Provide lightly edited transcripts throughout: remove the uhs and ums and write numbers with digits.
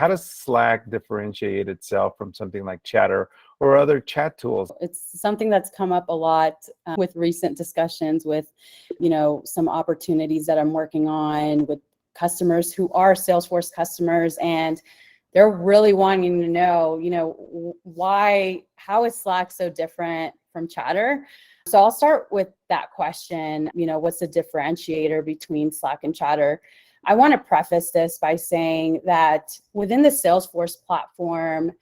how does Slack differentiate itself from something like Chatter or other chat tools? It's something that's come up a lot with recent discussions with, some opportunities that I'm working on with customers who are Salesforce customers, and they're really wanting to know, how is Slack so different from Chatter? So I'll start with that question, what's the differentiator between Slack and Chatter? I want to preface this by saying that within the Salesforce platform,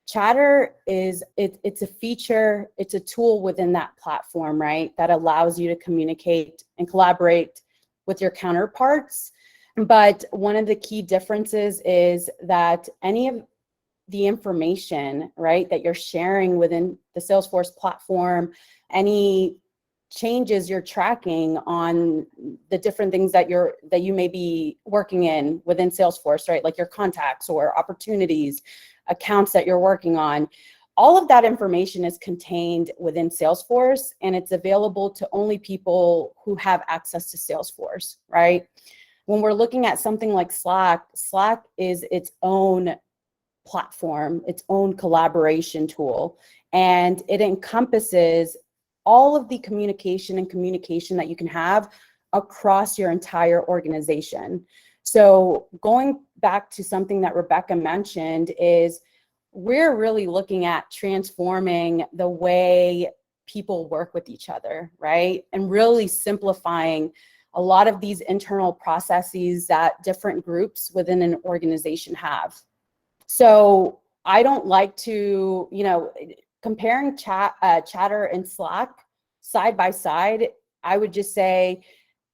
Chatter it's a feature, it's a tool within that platform, right? That allows you to communicate and collaborate with your counterparts. But one of the key differences is that any of the information, right, that you're sharing within the Salesforce platform, any changes you're tracking on the different things that you may be working in within Salesforce, right? Like your contacts or opportunities, accounts that you're working on. All of that information is contained within Salesforce, and it's available to only people who have access to Salesforce, right? When we're looking at something like Slack, Slack is its own platform, its own collaboration tool, and it encompasses all of the communication that you can have across your entire organization. So going back to something that Rebecca mentioned is we're really looking at transforming the way people work with each other, right? And really simplifying a lot of these internal processes that different groups within an organization have. So I don't like to, comparing Chatter and Slack side by side, I would just say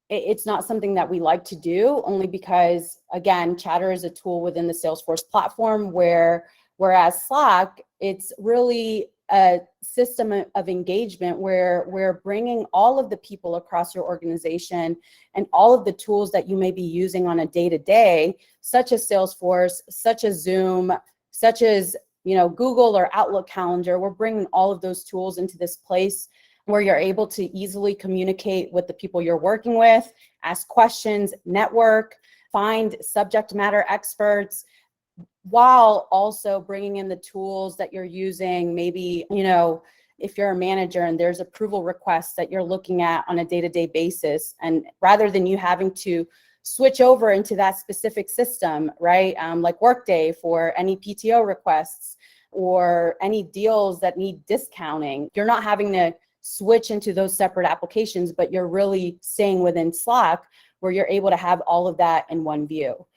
it's not something that we like to do, only because, again, Chatter is a tool within the Salesforce platform, whereas Slack, it's really a system of engagement where we're bringing all of the people across your organization and all of the tools that you may be using on a day-to-day, such as Salesforce, such as Zoom, such as Google or Outlook Calendar. We're bringing all of those tools into this place where you're able to easily communicate with the people you're working with, ask questions, network, find subject matter experts, while also bringing in the tools that you're using. Maybe, if you're a manager and there's approval requests that you're looking at on a day-to-day basis, and rather than you having to switch over into that specific system, right? Like Workday for any PTO requests or any deals that need discounting, you're not having to switch into those separate applications, but you're really staying within Slack where you're able to have all of that in one view.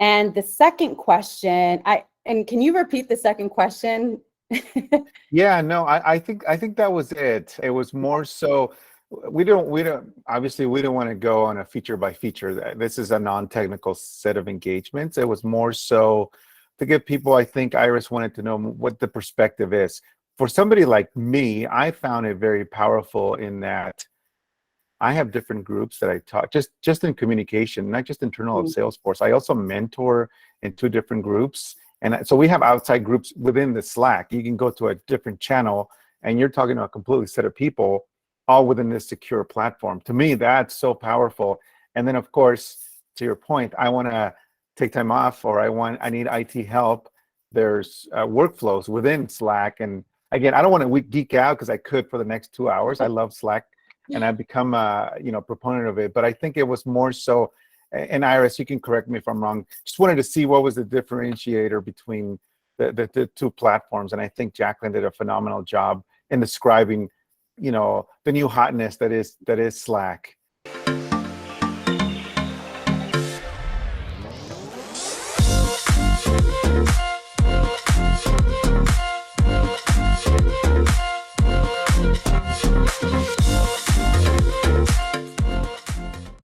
And the second question, and can you repeat the second question? Yeah, no, I think that was it. It was more so we don't obviously we don't want to go on a feature by feature. This is a non-technical set of engagements. It was more so to give people, I think Iris wanted to know what the perspective is. For somebody like me, I found it very powerful in that I have different groups that I talk, just in communication, not just internal of Salesforce. I also mentor in 2 different groups. And so we have outside groups within the Slack. You can go to a different channel and you're talking to a completely set of people all within this secure platform. To me, that's so powerful. And then of course, to your point, I want to take time off or I need IT help. There's workflows within Slack. And again, I don't want to geek out because I could for the next 2 hours. I love Slack and I've become a proponent of it. But I think it was more so, and Iris, you can correct me if I'm wrong, just wanted to see what was the differentiator between the 2 platforms. And I think Jaclyn did a phenomenal job in describing, the new hotness that is Slack.